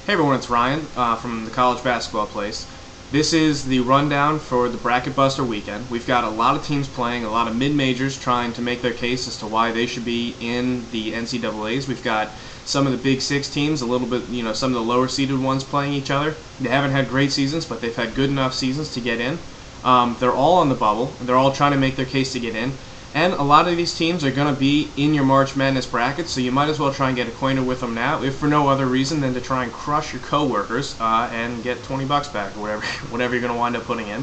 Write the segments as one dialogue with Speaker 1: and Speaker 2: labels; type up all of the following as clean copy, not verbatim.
Speaker 1: Hey everyone, it's Ryan from the College Basketball Place. This is the rundown for the Bracket Buster weekend. We've got a lot of teams playing, a lot of mid-majors trying to make their case as to why they should be in the NCAAs. We've got some of the Big Six teams, a little bit, some of the lower-seeded ones playing each other. They haven't had great seasons, but they've had good enough seasons to get in. They're all on the bubble, and they're all trying to make their case to get in. And a lot of these teams are going to be in your March Madness bracket, so you might as well try and get acquainted with them now, if for no other reason than to try and crush your coworkers and get $20 back or whatever you're going to wind up putting in.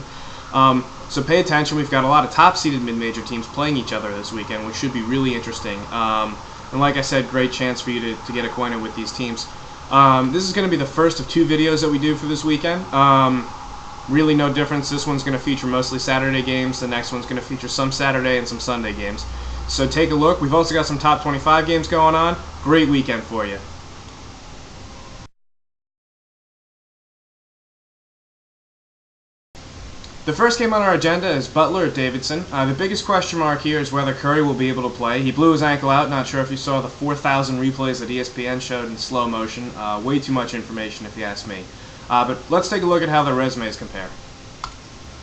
Speaker 1: So pay attention. We've got a lot of top-seeded mid-major teams playing each other this weekend, which should be really interesting. And like I said, great chance for you to get acquainted with these teams. This is going to be the first of two videos that we do for this weekend. Really no difference. This one's going to feature mostly Saturday games. The next one's going to feature some Saturday and some Sunday games. So take a look. We've also got some top 25 games going on. Great weekend for you. The first game on our agenda is Butler at Davidson. The biggest question mark here is whether Curry will be able to play. He blew his ankle out. Not sure if you saw the 4,000 replays that ESPN showed in slow motion. Way too much information if you ask me. But let's take a look at how their resumes compare.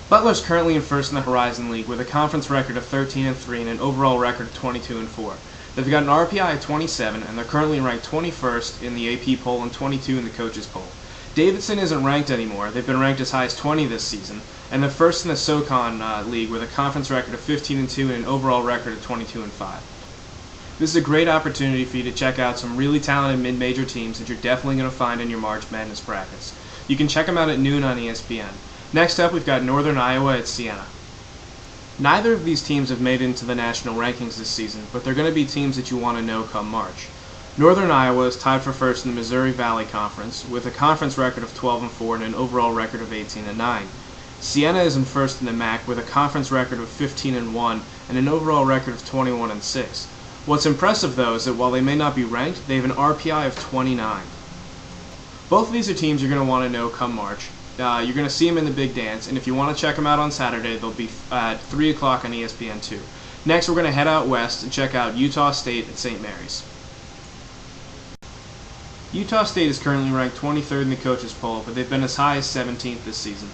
Speaker 1: Butler's currently in first in the Horizon League with a conference record of 13-3 and an overall record of 22-4. They've got an RPI of 27, and they're currently ranked 21st in the AP poll and 22 in the coaches poll. Davidson isn't ranked anymore. They've been ranked as high as 20 this season, and they're first in the SoCon League with a conference record of 15-2 and an overall record of 22-5. This is a great opportunity for you to check out some really talented mid-major teams that you're definitely going to find in your March Madness brackets. You can check them out at noon on ESPN. Next up, we've got Northern Iowa at Siena. Neither of these teams have made it into the national rankings this season, but they're going to be teams that you want to know come March. Northern Iowa is tied for first in the Missouri Valley Conference with a conference record of 12-4 and an overall record of 18-9. Siena is in first in the MAC with a conference record of 15-1 and an overall record of 21-6. What's impressive, though, is that while they may not be ranked, they have an RPI of 29. Both of these are teams you're going to want to know come March. You're going to see them in the Big Dance, and if you want to check them out on Saturday, they'll be at 3 o'clock on ESPN2. Next, we're going to head out west and check out Utah State at St. Mary's. Utah State is currently ranked 23rd in the coaches poll, but they've been as high as 17th this season.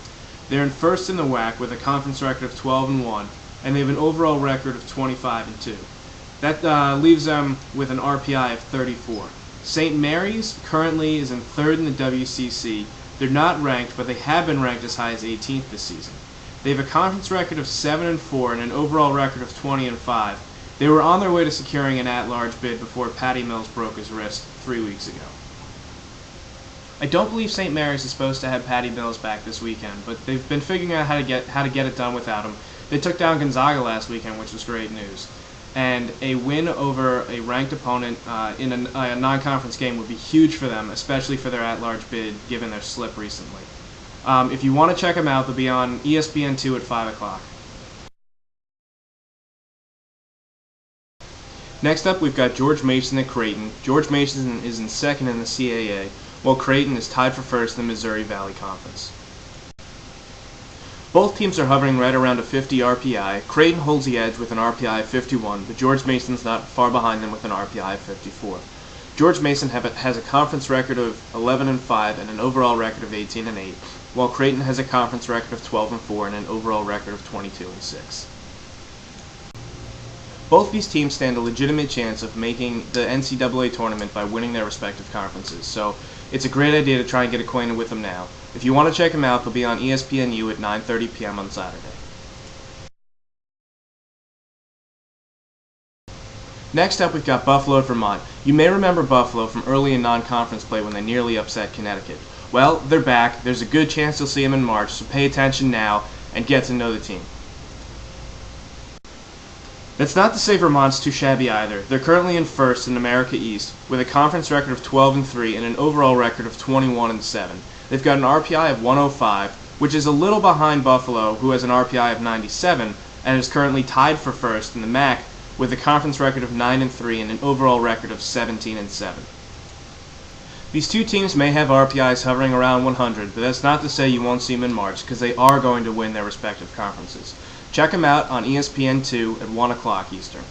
Speaker 1: They're in first in the WAC with a conference record of 12-1, and they have an overall record of 25-2. That leaves them with an RPI of 34. St. Mary's currently is in third in the WCC. They're not ranked, but they have been ranked as high as 18th this season. They have a conference record of 7-4 and an overall record of 20-5. They were on their way to securing an at-large bid before Patty Mills broke his wrist 3 weeks ago. I don't believe St. Mary's is supposed to have Patty Mills back this weekend, but they've been figuring out how to get it done without him. They took down Gonzaga last weekend, which was great news. And a win over a ranked opponent in a non-conference game would be huge for them, especially for their at-large bid, given their slip recently. If you want to check them out, they'll be on ESPN2 at 5 o'clock. Next up, we've got George Mason at Creighton. George Mason is in second in the CAA, while Creighton is tied for first in the Missouri Valley Conference. Both teams are hovering right around a 50 RPI. Creighton holds the edge with an RPI of 51, but George Mason's not far behind them with an RPI of 54. George Mason has a conference record of 11-5 and an overall record of 18-8, while Creighton has a conference record of 12-4 and an overall record of 22-6. Both these teams stand a legitimate chance of making the NCAA tournament by winning their respective conferences, so it's a great idea to try and get acquainted with them now. If you want to check them out, they'll be on ESPNU at 9:30 p.m. on Saturday. Next up, we've got Buffalo at Vermont. You may remember Buffalo from early in non-conference play when they nearly upset Connecticut. Well, they're back. There's a good chance you'll see them in March, so pay attention now and get to know the team. That's not to say Vermont's too shabby either. They're currently in first in America East with a conference record of 12-3 and an overall record of 21-7. They've got an RPI of 105, which is a little behind Buffalo, who has an RPI of 97 and is currently tied for first in the MAC with a conference record of 9-3 and an overall record of 17-7. These two teams may have RPIs hovering around 100, but that's not to say you won't see them in March, because they are going to win their respective conferences. Check them out on ESPN2 at 1 o'clock Eastern.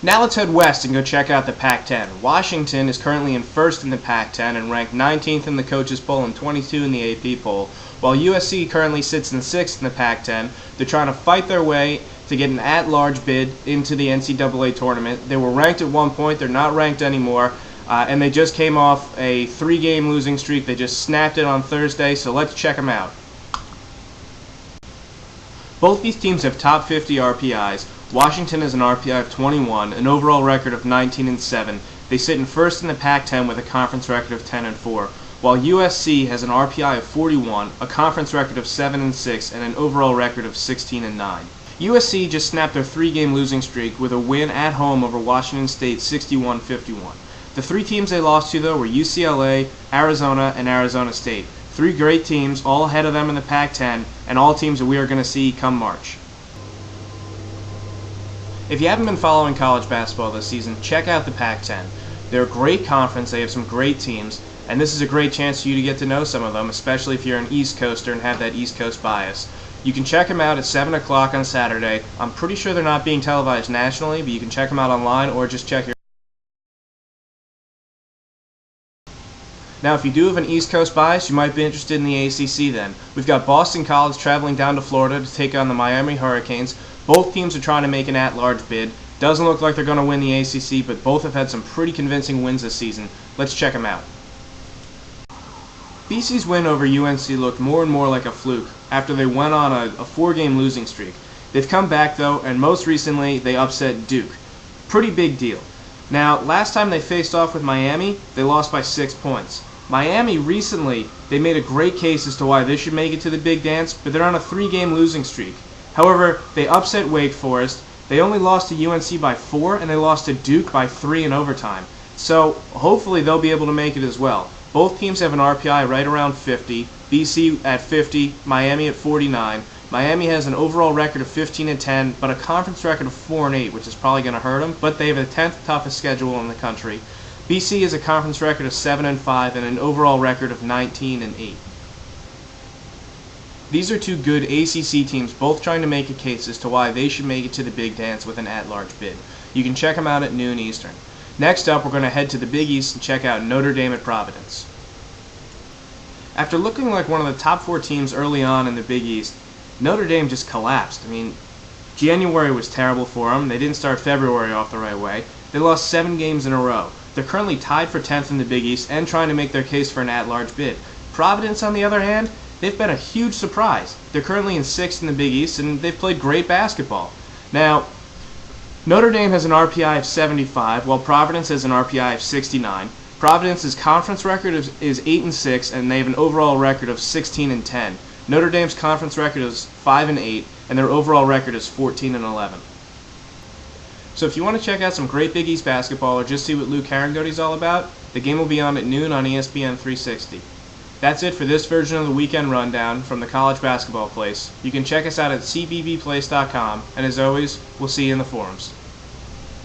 Speaker 1: Now let's head west and go check out the Pac-10. Washington is currently in first in the Pac-10 and ranked 19th in the coaches poll and 22 in the AP poll, while USC currently sits in sixth in the Pac-10. They're trying to fight their way to get an at-large bid into the NCAA tournament. They were ranked at one point. They're not ranked anymore, and they just came off a 3-game losing streak. They just snapped it on Thursday, so let's check them out. Both these teams have top 50 RPIs. Washington has an RPI of 21, an overall record of 19-7. They sit in first in the Pac-10 with a conference record of 10-4, while USC has an RPI of 41, a conference record of 7-6, and an overall record of 16-9. USC just snapped their 3-game losing streak with a win at home over Washington State 61-51. The 3 teams they lost to, though, were UCLA, Arizona, and Arizona State. 3 great teams, all ahead of them in the Pac-10, and all teams that we are going to see come March. If you haven't been following college basketball this season, check out the Pac-10. They're a great conference, they have some great teams, and this is a great chance for you to get to know some of them, especially if you're an East Coaster and have that East Coast bias. You can check them out at 7 o'clock on Saturday. I'm pretty sure they're not being televised nationally, but you can check them out online or just check your... Now, if you do have an East Coast bias, you might be interested in the ACC then. We've got Boston College traveling down to Florida to take on the Miami Hurricanes. Both teams are trying to make an at-large bid. Doesn't look like they're going to win the ACC, but both have had some pretty convincing wins this season. Let's check them out. BC's win over UNC looked more and more like a fluke after they went on a 4-game losing streak. They've come back, though, and most recently they upset Duke. Pretty big deal. Now, last time they faced off with Miami, they lost by 6 points. Miami recently, they made a great case as to why they should make it to the big dance, but they're on a 3-game losing streak. However, they upset Wake Forest, they only lost to UNC by 4, and they lost to Duke by 3 in overtime. So, hopefully they'll be able to make it as well. Both teams have an RPI right around 50, BC at 50, Miami at 49. Miami has an overall record of 15-10, but a conference record of 4-8, which is probably going to hurt them, but they have the 10th toughest schedule in the country. BC has a conference record of 7-5 and an overall record of 19-8. These are 2 good ACC teams, both trying to make a case as to why they should make it to the big dance with an at-large bid. You can check them out at noon Eastern. Next up, we're going to head to the Big East and check out Notre Dame at Providence. After looking like one of the top 4 teams early on in the Big East, Notre Dame just collapsed. I mean, January was terrible for them. They didn't start February off the right way. They lost 7 games in a row. They're currently tied for 10th in the Big East and trying to make their case for an at-large bid. Providence, on the other hand, they've been a huge surprise. They're currently in 6th in the Big East, and they've played great basketball. Now, Notre Dame has an RPI of 75, while Providence has an RPI of 69. Providence's conference record is 8-6, and they have an overall record of 16-10. Notre Dame's conference record is 5-8, and their overall record is 14-11. So if you want to check out some great Big East basketball or just see what Luke Haringoti's all about, the game will be on at noon on ESPN 360. That's it for this version of the Weekend Rundown from the College Basketball Place. You can check us out at cbbplace.com, and as always, we'll see you in the forums.